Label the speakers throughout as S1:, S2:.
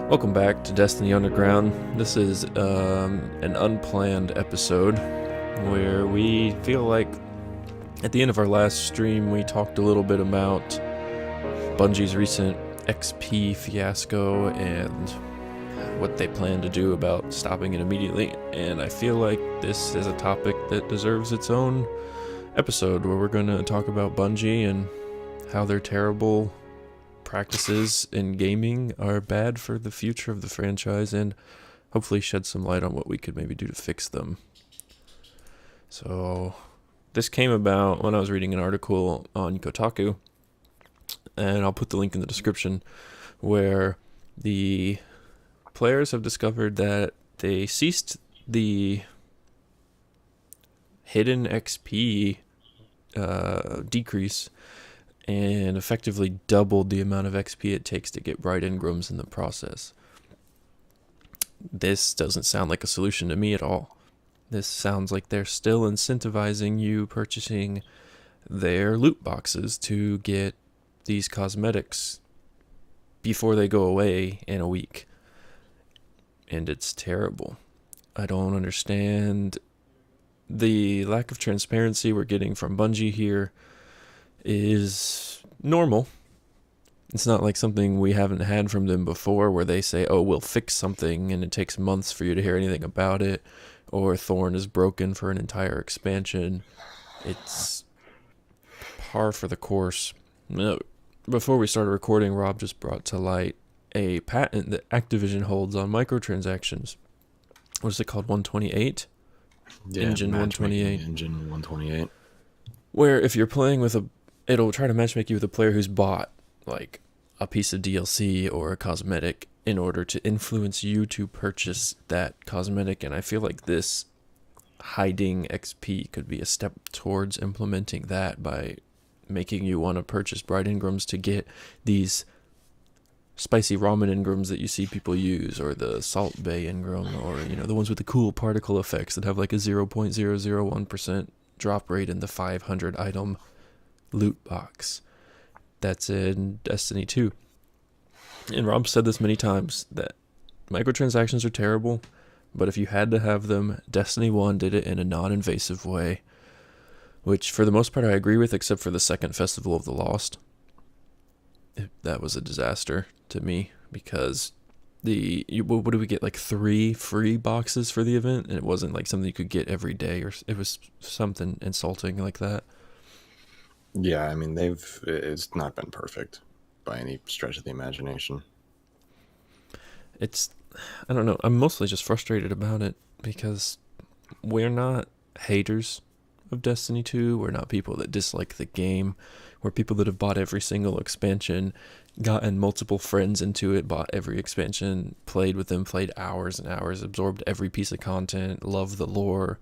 S1: Welcome back to Destiny Underground. This is an unplanned episode where we feel like at the end of our last stream we talked a little bit about Bungie's recent XP fiasco and what they plan to do about stopping it immediately. And I feel like this is a topic that deserves its own episode where we're going to talk about Bungie and how their terrible practices in gaming are bad for the future of the franchise and hopefully shed some light on what we could maybe do to fix them. So this came about when I was reading an article on Kotaku, and I'll put the link in the description, where the players have discovered that they ceased the hidden XP decrease and effectively doubled the amount of XP it takes to get bright engrams in the process. This doesn't sound like a solution to me at all. This sounds like they're still incentivizing you purchasing their loot boxes to get these cosmetics before they go away in a week. And it's terrible. I don't understand the lack of transparency we're getting from Bungie here. Is normal. It's not like something we haven't had from them before where they say, oh, we'll fix something and it takes months for you to hear anything about it, or Thorn is broken for an entire expansion. It's par for the course. Before we started recording, Rob just brought to light a patent that Activision holds on microtransactions. What is it called? 128?
S2: Yeah,
S1: Engine 128.
S2: Engine 128.
S1: Where if you're playing with it'll try to matchmake you with a player who's bought like a piece of DLC or a cosmetic in order to influence you to purchase that cosmetic. And I feel like this hiding XP could be a step towards implementing that by making you want to purchase bright engrams to get these spicy ramen engrams that you see people use, or the salt bay engram, or the ones with the cool particle effects that have like a 0.001% drop rate in the 500 item loot box that's in Destiny 2. And Rob said this many times, that microtransactions are terrible, but if you had to have them, Destiny 1 did it in a non-invasive way, which for the most part I agree with, except for the second Festival of the Lost. That was a disaster to me, because what do we get, like 3 free boxes for the event, and it wasn't like something you could get every day, or it was something insulting like that.
S2: Yeah, I mean, it's not been perfect by any stretch of the imagination.
S1: I don't know, I'm mostly just frustrated about it, because we're not haters of Destiny 2, we're not people that dislike the game, we're people that have bought every single expansion, gotten multiple friends into it, bought every expansion, played with them, played hours and hours, absorbed every piece of content, love the lore,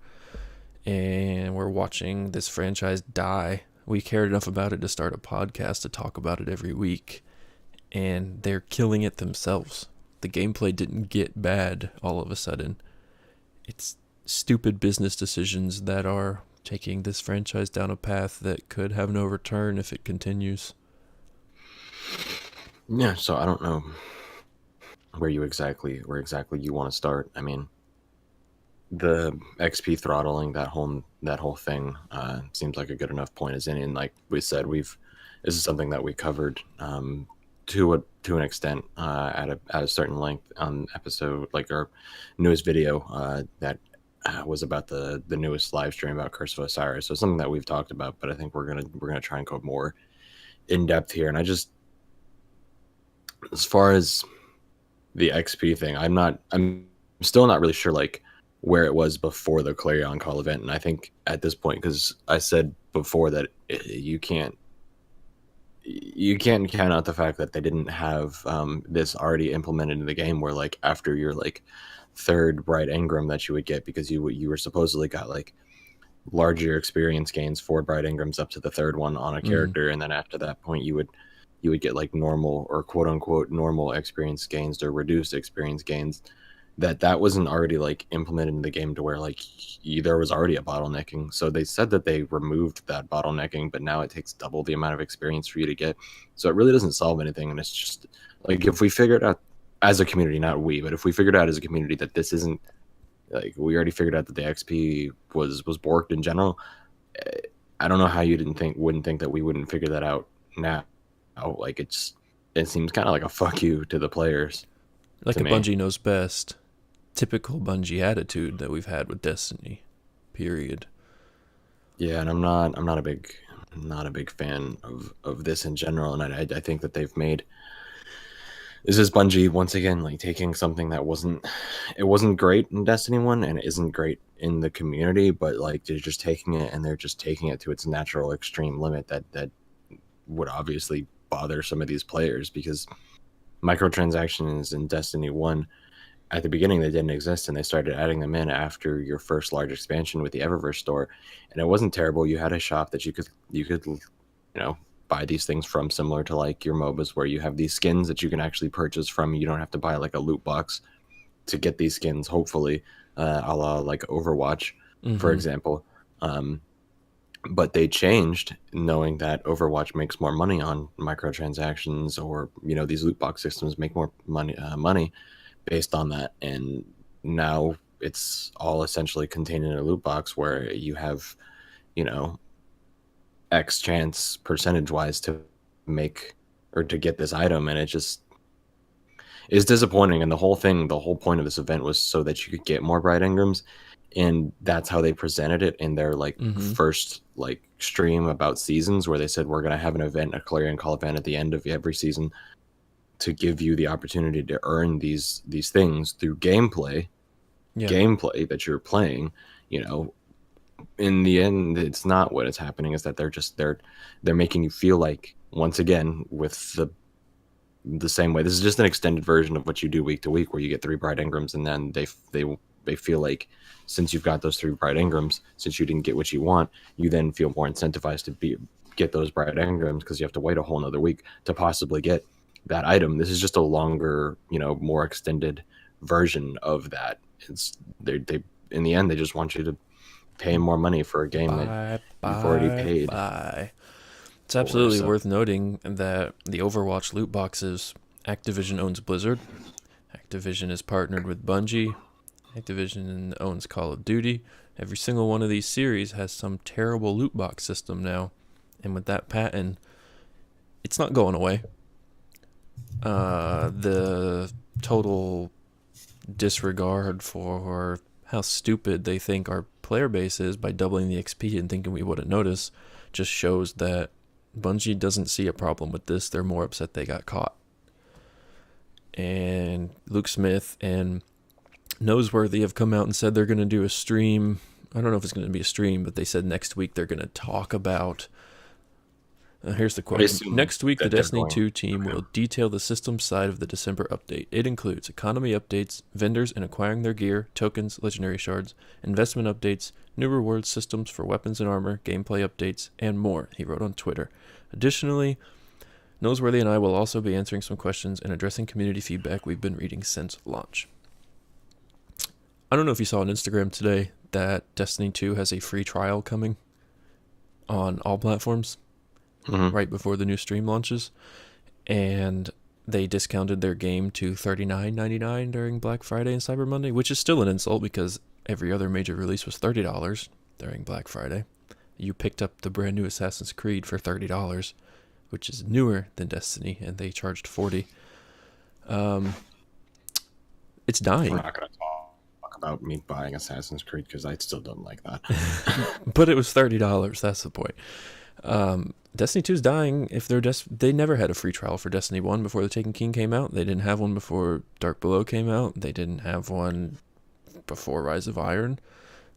S1: and we're watching this franchise die. We cared enough about it to start a podcast to talk about it every week, and they're killing it themselves. The gameplay didn't get bad all of a sudden. It's stupid business decisions that are taking this franchise down a path that could have no return if it continues.
S2: Yeah, so I don't know where exactly you want to start. I mean, the XP throttling, that whole thing seems like a good enough point as any. And like we said, this is something that we covered to an extent at a certain length on episode, like our newest video that was about the newest live stream about Curse of Osiris. So something that we've talked about, but I think we're gonna try and go more in depth here. And as far as the XP thing, I'm still not really sure like where it was before the Clarion Call event. And I think at this point, because I said before that you can't count out the fact that they didn't have this already implemented in the game, where like after your like third bright engram that you would get, because you were supposedly got like larger experience gains, 4 bright engrams up to the third one on a character, and then after that point you would get like normal, or quote unquote normal experience gains, or reduced experience gains. That wasn't already like implemented in the game, to where like there was already a bottlenecking. So they said that they removed that bottlenecking, but now it takes double the amount of experience for you to get. So it really doesn't solve anything. And it's just like, if we figured out as a community, not we, but if we figured out as a community that this isn't like, we already figured out that the XP was borked in general. I don't know how you wouldn't think that we wouldn't figure that out now. Like it seems kind of like a fuck you to the players.
S1: Like
S2: To
S1: a
S2: me.
S1: Bungie knows best. Typical Bungie attitude that we've had with Destiny. Period.
S2: Yeah, and I'm not a big fan of this in general, and I think that they've made, this is Bungie once again like taking something that wasn't great in Destiny 1 and it isn't great in the community, but like they're just taking it to its natural extreme limit that would obviously bother some of these players, because microtransactions in Destiny 1, at the beginning they didn't exist, and they started adding them in after your first large expansion with the Eververse store, and it wasn't terrible. You had a shop that you could buy these things from, similar to like your MOBAs, where you have these skins that you can actually purchase from. You don't have to buy like a loot box to get these skins, hopefully, a la like Overwatch, for example. But they changed, knowing that Overwatch makes more money on microtransactions, or these loot box systems make more money based on that. And now it's all essentially contained in a loot box where you have X chance percentage wise to make or to get this item, and it just is disappointing. And the whole point of this event was so that you could get more bright engrams, and that's how they presented it in their like first like stream about seasons, where they said we're going to have an event, a clarion call event at the end of every season, to give you the opportunity to earn these things through gameplay that you're playing. In the end, it's not what is happening. Is that they're making you feel like, once again, with the same way, this is just an extended version of what you do week to week, where you get 3 bright engrams, and then they feel like, since you've got those 3 bright engrams, since you didn't get what you want, you then feel more incentivized to get those bright engrams, because you have to wait a whole nother week to possibly get that item. This is just a longer, more extended version of that. It's they in the end, they just want you to pay more money for a game that you've already paid.
S1: It's absolutely worth noting that the Overwatch loot boxes, Activision owns Blizzard. Activision is partnered with Bungie. Activision owns Call of Duty. Every single one of these series has some terrible loot box system now. And with that patent, it's not going away. The total disregard for how stupid they think our player base is by doubling the XP and thinking we wouldn't notice just shows that Bungie doesn't see a problem with this. They're more upset they got caught. And Luke Smith and Noseworthy have come out and said they're going to do a stream. I don't know if it's going to be a stream, but they said next week they're going to talk about... here's the quote. Next week, the Destiny 2 team will detail the system side of the December update. It includes economy updates, vendors and acquiring their gear, tokens, legendary shards, investment updates, new reward systems for weapons and armor, gameplay updates, and more, he wrote on Twitter. Additionally, Noseworthy and I will also be answering some questions and addressing community feedback we've been reading since launch. I don't know if you saw on Instagram today that Destiny 2 has a free trial coming on all platforms. Right before the new stream launches, and they discounted their game to $39.99 during Black Friday and Cyber Monday, which is still an insult because every other major release was $30 during Black Friday. You picked up the brand new Assassin's Creed for $30, which is newer than Destiny, and they charged $40. It's dying.
S2: We're not going to talk about me buying Assassin's Creed because I still don't like that.
S1: But it was $30. That's the point. Destiny 2 is dying. If they never had a free trial for Destiny 1 before The Taken King came out. They didn't have one before Dark Below came out. They didn't have one before Rise of Iron.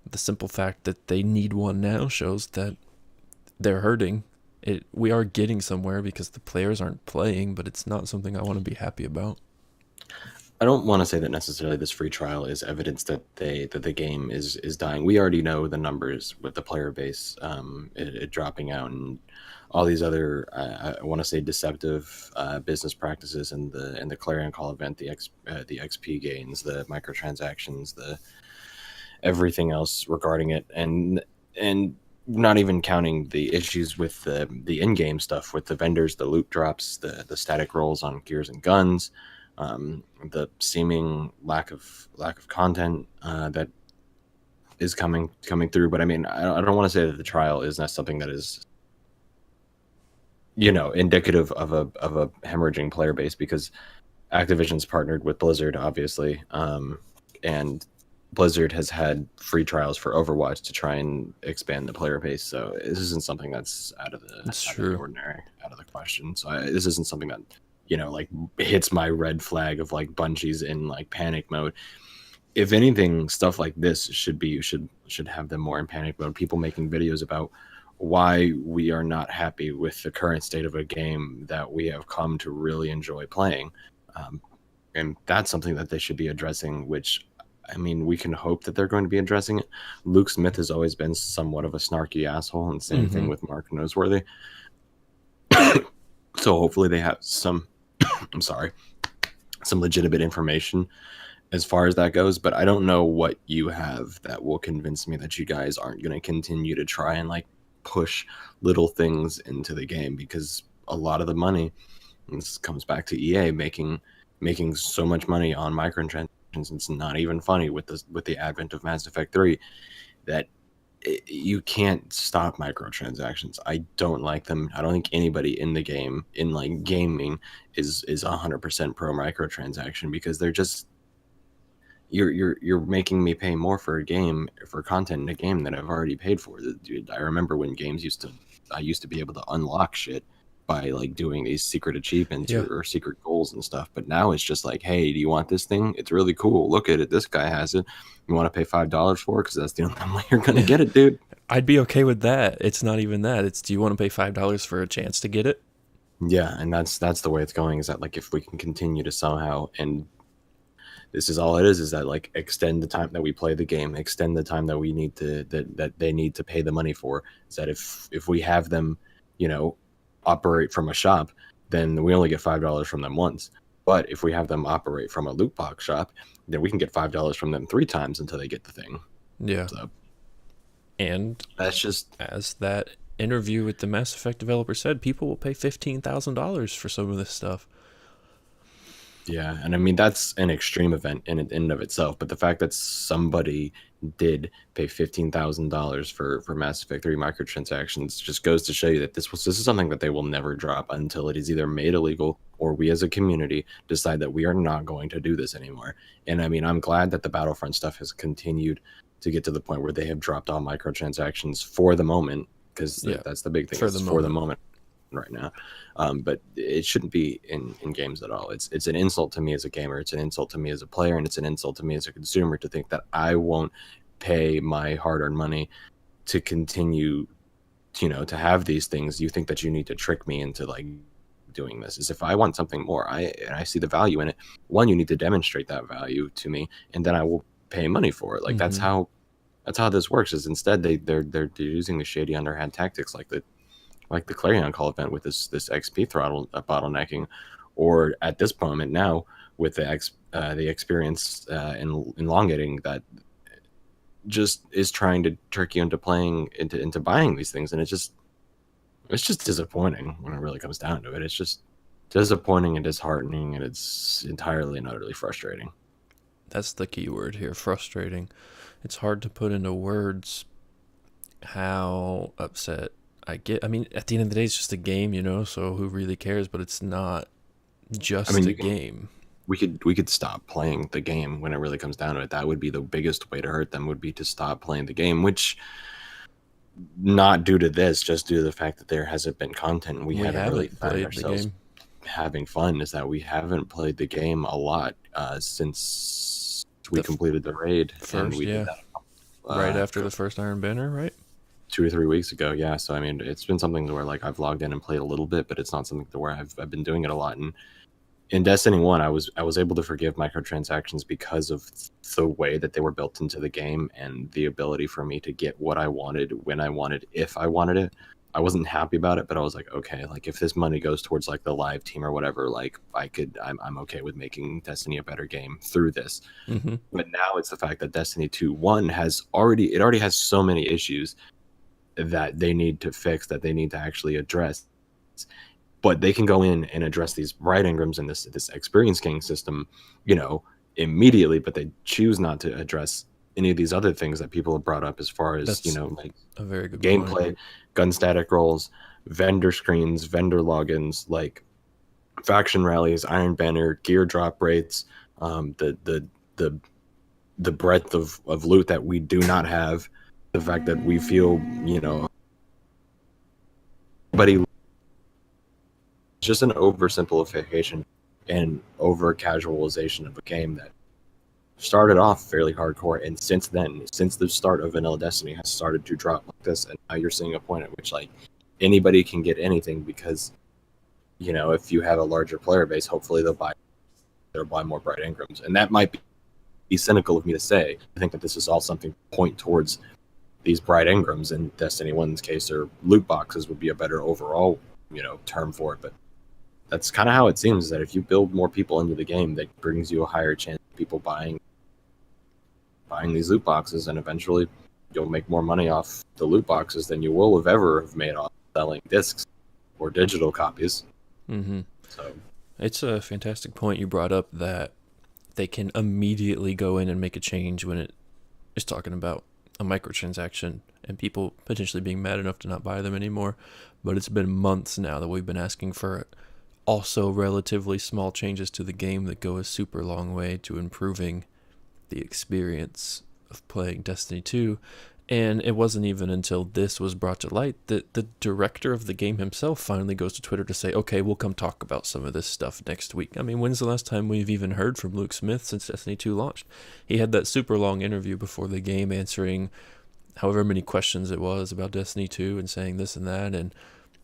S1: The simple fact that they need one now shows that they're hurting. We are getting somewhere because the players aren't playing, but it's not something I want to be happy about.
S2: I don't want to say that necessarily this free trial is evidence that the game is dying. We already know the numbers with the player base it dropping out, and all these other I want to say deceptive business practices in the Clarion Call event, the XP gains, the microtransactions, the everything else regarding it, and not even counting the issues with the in-game stuff with the vendors, the loot drops, the static rolls on gears and guns. the seeming lack of content that is coming through. But I mean, I don't want to say that the trial is not something that is, you know, indicative of a hemorrhaging player base, because Activision's partnered with Blizzard, obviously, and Blizzard has had free trials for Overwatch to try and expand the player base. So this isn't something that's out of the ordinary, out of the question. So this isn't something that, you know, like hits my red flag of like Bungie's in like panic mode. If anything, stuff like this should have them more in panic mode. People making videos about why we are not happy with the current state of a game that we have come to really enjoy playing. And that's something that they should be addressing, which, I mean, we can hope that they're going to be addressing it. Luke Smith has always been somewhat of a snarky asshole, and same thing with Mark Noseworthy. So hopefully they have some, some legitimate information as far as that goes. But I don't know what you have that will convince me that you guys aren't going to continue to try and like push little things into the game, because a lot of the money, and this comes back to EA making so much money on microtransactions. It's not even funny with the advent of Mass Effect 3 that you can't stop microtransactions. I don't like them. I don't think anybody in the game, in like gaming, is 100% pro microtransaction, because they're just, you're making me pay more for a game, for content in a game that I've already paid for. Dude, I remember when games I used to be able to unlock shit by like doing these secret achievements or secret goals and stuff. But now it's just like, hey, do you want this thing? It's really cool. Look at it. This guy has it. You want to pay $5 for it? Because that's the only way you're going to get it, dude.
S1: I'd be okay with that. It's not even that. It's, do you want to pay $5 for a chance to get it?
S2: Yeah, and that's the way it's going, is that like if we can continue to somehow, and this is all it is that like extend the time that we play the game, extend the time that we need to, that they need to pay the money for, is that if we have them, you know, operate from a shop, then we only get $5 from them once. But if we have them operate from a loot box shop, then we can get $5 from them 3 times until they get the thing.
S1: Yeah.
S2: So,
S1: and
S2: that's just,
S1: as that interview with the Mass Effect developer said, people will pay $15,000 for some of this stuff.
S2: Yeah, and I mean, that's an extreme event in and of itself, but the fact that somebody did pay $15,000 for Mass Effect 3 microtransactions just goes to show you that this is something that they will never drop until it is either made illegal or we as a community decide that we are not going to do this anymore. And I mean, I'm glad that the Battlefront stuff has continued to get to the point where they have dropped all microtransactions for the moment, because that's the big thing, for the moment right now. But it shouldn't be in games at all. It's an insult to me as a gamer, it's an insult to me as a player, and it's an insult to me as a consumer to think that I won't pay my hard-earned money to continue, you know, to have these things. You think that you need to trick me into like doing this. Is if I want something more, I see the value in it. One, you need to demonstrate that value to me, and then I will pay money for it. Like that's how this works. Is instead they're using the shady underhand tactics, like the Clarion Call event with this XP throttle bottlenecking, or at this moment now with the experience elongating, that just is trying to trick you into playing into buying these things. And it's just disappointing when it really comes down to it. It's just disappointing and disheartening, and it's entirely and utterly frustrating.
S1: That's the key word here, frustrating. It's hard to put into words how upset I get. I mean, at the end of the day, it's just a game, you know, so who really cares? But it's not just a game.
S2: We could stop playing the game when it really comes down to it. That would be the biggest way to hurt them, would be to stop playing the game, which not due to this, just due to the fact that there hasn't been content, and we haven't really found ourselves having fun. Is that we haven't played the game a lot since we completed the raid.
S1: First, and we did that, right after the first Iron Banner, right?
S2: 2 or 3 weeks ago. Yeah. So, I mean, it's been something to where like I've logged in and played a little bit, but it's not something to where I've been doing it a lot. And in Destiny 1, I was able to forgive microtransactions because of the way that they were built into the game and the ability for me to get what I wanted when I wanted, if I wanted it. I wasn't happy about it, but I was like, okay, like if this money goes towards like the live team or whatever, like I'm okay with making Destiny a better game through this. But now it's the fact that Destiny 2.1 already has so many issues that they need to fix, that they need to actually address. but they can go in and address these bright engrams and this experience gain system, immediately, but they choose not to address any of these other things that people have brought up as far as,
S1: That's
S2: like
S1: a very good
S2: gameplay,
S1: point.
S2: gun static rolls, vendor screens, vendor logins, like faction rallies, Iron Banner, gear drop rates, the breadth of loot that we do not have, the fact that we feel, but it's just an oversimplification and over casualization of a game that started off fairly hardcore, and since then, since the start of Vanilla Destiny, has started to drop like this, and now you're seeing a point at which like anybody can get anything because, if you have a larger player base, hopefully they'll buy more bright engrams, and that might be cynical of me to say. I think that this is all something to point towards these bright engrams in Destiny 1's case, or loot boxes would be a better overall, term for it. But that's kind of how it seems, that if you build more people into the game, that brings you a higher chance of people buying these loot boxes, and eventually you'll make more money off the loot boxes than you will have ever have made off selling discs or digital copies.
S1: Mm-hmm.
S2: So
S1: it's a fantastic point you brought up, that they can immediately go in and make a change when it is talking about a microtransaction and people potentially being mad enough to not buy them anymore. But it's been months now that we've been asking for also relatively small changes to the game that go a super long way to improving the experience of playing Destiny 2. And it wasn't even until this was brought to light that the director of the game himself finally goes to Twitter to say, okay, we'll come talk about some of this stuff next week. I mean, when's the last time we've even heard from Luke Smith since Destiny 2 launched? He had that super long interview before the game answering however many questions it was about Destiny 2 and saying this and that, and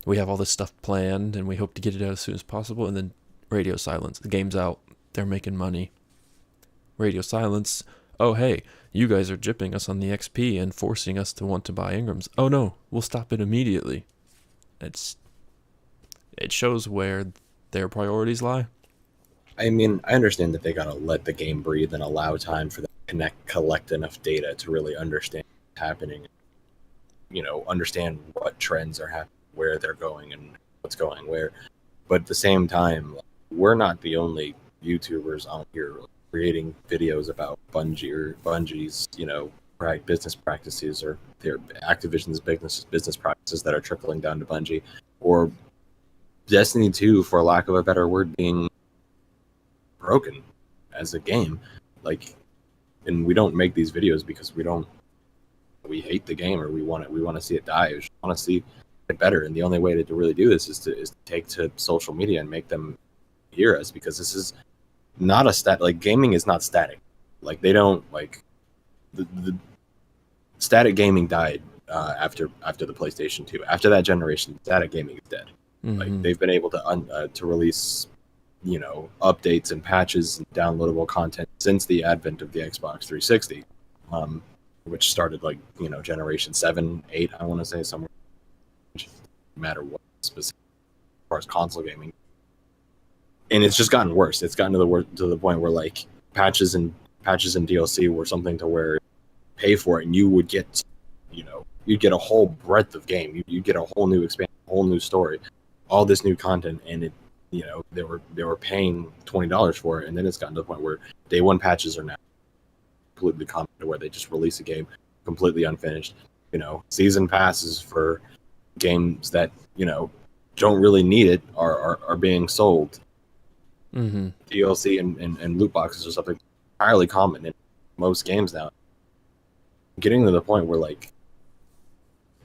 S1: we have all this stuff planned and we hope to get it out as soon as possible. And then radio silence. The game's out. They're making money. Radio silence. Oh, hey, you guys are gypping us on the XP and forcing us to want to buy engrams. Oh no, we'll stop it immediately. It shows where their priorities lie.
S2: I mean, I understand that they gotta let the game breathe and allow time for them to collect enough data to really understand what's happening. Understand what trends are happening, where they're going, and what's going where. But at the same time, we're not the only YouTubers on here creating videos about Bungie's, business practices, or their Activision's business practices that are trickling down to Bungie, or Destiny 2, for lack of a better word, being broken as a game. And we don't make these videos because we hate the game, or we want to see it die. We just want to see it better. And the only way to really do this is to take to social media and make them hear us, because this is not a gaming is not static. They don't the static gaming died after the PlayStation 2. After that generation, static gaming is dead.
S1: Mm-hmm.
S2: They've been able to release updates and patches and downloadable content since the advent of the Xbox 360, which started generation 7, 8, I want to say, somewhere. No matter what specific as far as console gaming. And it's just gotten worse. It's gotten to the point where patches and DLC were something to where pay for it, and you would get, you'd get a whole breadth of game. You'd get a whole new expansion, whole new story, all this new content, and it, they were paying $20 for it, and then it's gotten to the point where day one patches are now completely common, to where they just release a game completely unfinished. Season passes for games that don't really need it are being sold.
S1: Mm-hmm.
S2: DLC and loot boxes are something entirely common in most games now. Getting to the point where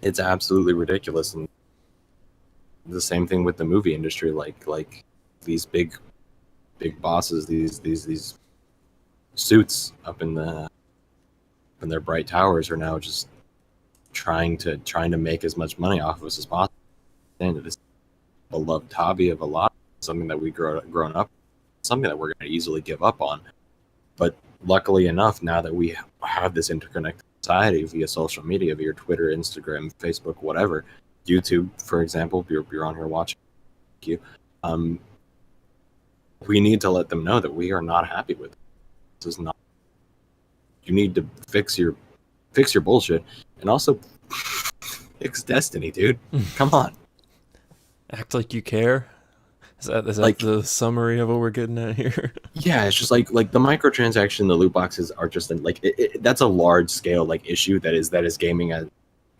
S2: it's absolutely ridiculous. And the same thing with the movie industry, like these big bosses, these suits up in their bright towers are now just trying to make as much money off of us as possible. And this beloved hobby of a lot, something that we grown up, something that we're going to easily give up on. But luckily enough, now that we have this interconnected society via social media, via Twitter, Instagram, Facebook, whatever, YouTube, for example, if you're on here watching, you, we need to let them know that we are not happy with it. This is not. You need to fix your bullshit, and also fix Destiny, dude. Come on.
S1: Act like you care. Is that
S2: Like,
S1: the summary of what we're getting at here?
S2: yeah, it's just like the microtransaction, the loot boxes are just like that's a large scale like issue that is gaming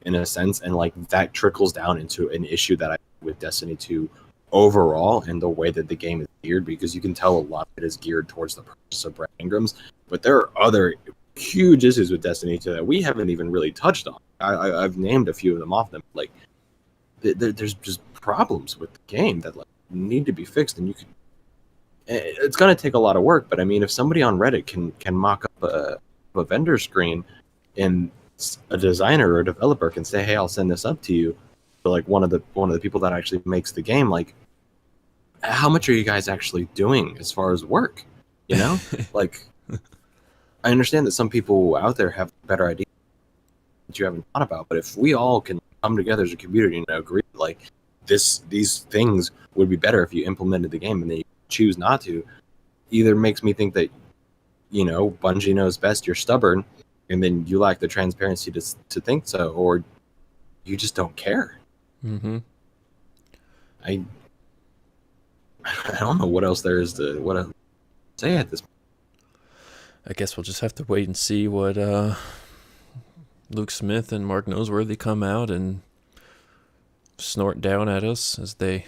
S2: in a sense, and like that trickles down into an issue that I with Destiny 2 overall, and the way that the game is geared, because you can tell a lot of it is geared towards the purchase of brand engrams, but there are other huge issues with Destiny 2 that we haven't even really touched on. I've named a few of them off them. Like there's just problems with the game that like need to be fixed, and you can. It's going to take a lot of work, but I mean, if somebody on Reddit can mock up a vendor screen, and a designer or a developer can say, "Hey, I'll send this up to you," to like one of the people that actually makes the game, like, how much are you guys actually doing as far as work? You know, like, I understand that some people out there have better ideas that you haven't thought about, but if we all can come together as a community and agree, like, these things would be better if you implemented the game, and then you choose not to, either makes me think that, you know, Bungie knows best, you're stubborn, and then you lack the transparency to think so, or you just don't care.
S1: Mm-hmm.
S2: I don't know what else there is to say at this point.
S1: I guess we'll just have to wait and see what Luke Smith and Mark Noseworthy come out and snort down at us as they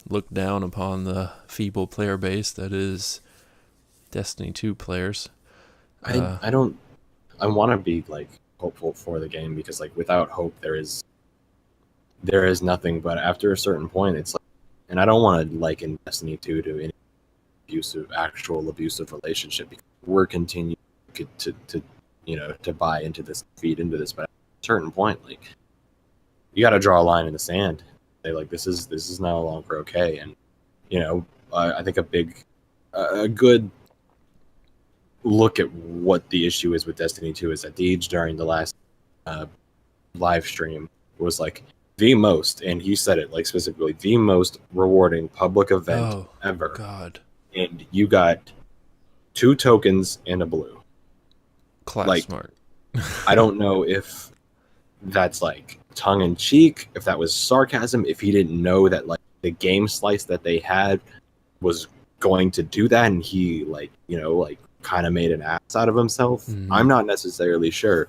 S1: look down upon the feeble player base that is Destiny 2 players.
S2: I want to be like hopeful for the game, because like without hope there is nothing. But after a certain point, it's like, and I don't want to liken Destiny 2 to any actual abusive relationship, because we're continuing to you know, to buy into this, feed into this. But at a certain point, like, you got to draw a line in the sand. Say like, this is no longer okay. And you know, I think a good look at what the issue is with Destiny 2 is that Deej during the last live stream was like the most, and he said it like specifically, the most rewarding public event ever.
S1: God.
S2: And you got 2 tokens and a blue.
S1: Class
S2: like,
S1: smart.
S2: I don't know if that's like tongue in cheek, if that was sarcasm, if he didn't know that like the game slice that they had was going to do that, and he like, you know, like kind of made an ass out of himself. I'm not necessarily sure,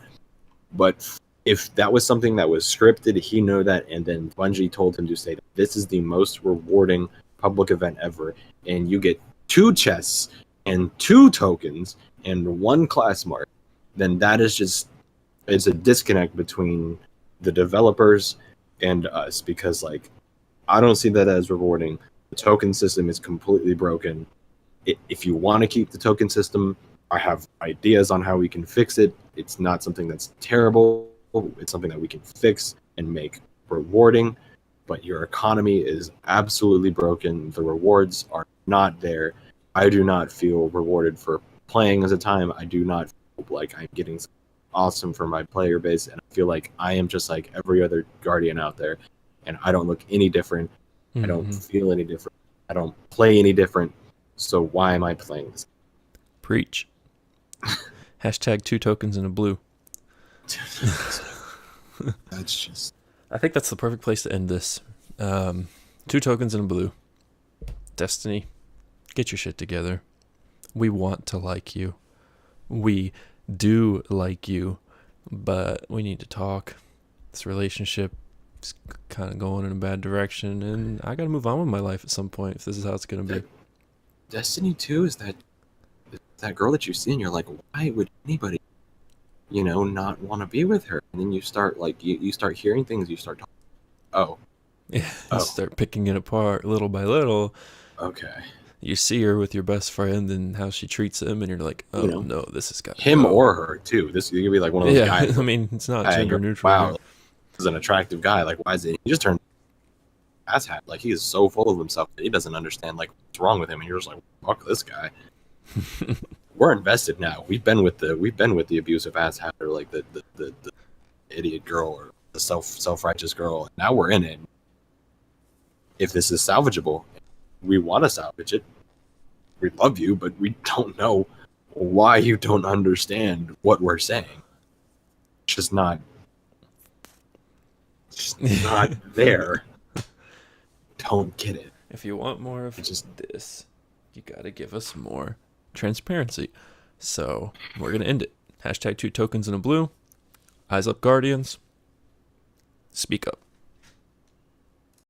S2: but if that was something that was scripted, he knew that, and then Bungie told him to say that this is the most rewarding public event ever, and you get 2 chests and 2 tokens and 1 class mark, then that is just, it's a disconnect between the developers and us, because like, I don't see that as rewarding. The token system is completely broken. If you want to keep the token system, I have ideas on how we can fix it. It's not something that's terrible. It's something that we can fix and make rewarding. But your economy is absolutely broken. The rewards are not there. I do not feel rewarded for playing as a time. I do not feel like I'm getting something awesome for my player base. And I feel like I am just like every other Guardian out there. And I don't look any different. I don't feel any different. I don't play any different. So why am I playing this?
S1: Preach. Hashtag 2 tokens and a blue.
S2: That's just...
S1: I think that's the perfect place to end this. 2 tokens and a blue. Destiny, get your shit together. We want to like you. We do like you, but we need to talk. This relationship is kind of going in a bad direction, and I gotta move on with my life at some point if this is how it's gonna be.
S2: Destiny 2 is that girl that you see and you're like, why would anybody, you know, not want to be with her? And then you start like, you start hearing things, you start talking,
S1: you start picking it apart little by little.
S2: Okay.
S1: You see her with your best friend and how she treats him, and you're like, oh, you know, no, this has got
S2: him or her too. This could be like one of those guys.
S1: I mean, it's not gender neutral.
S2: Wow, this is an attractive guy. Like, why is it? He just turned asshat. Like, he is so full of himself that he doesn't understand like what's wrong with him, and you're just like, fuck this guy. We're invested now. We've been with the abusive asshat, or like the idiot girl, or the self-righteous girl. Now we're in it. If this is salvageable, we want to salvage it. We love you, but we don't know why you don't understand what we're saying. It's just not there. Don't get it.
S1: If you want more of this, you gotta give us more transparency. So we're gonna end it. #2 tokens in a blue. Eyes up, Guardians. Speak up.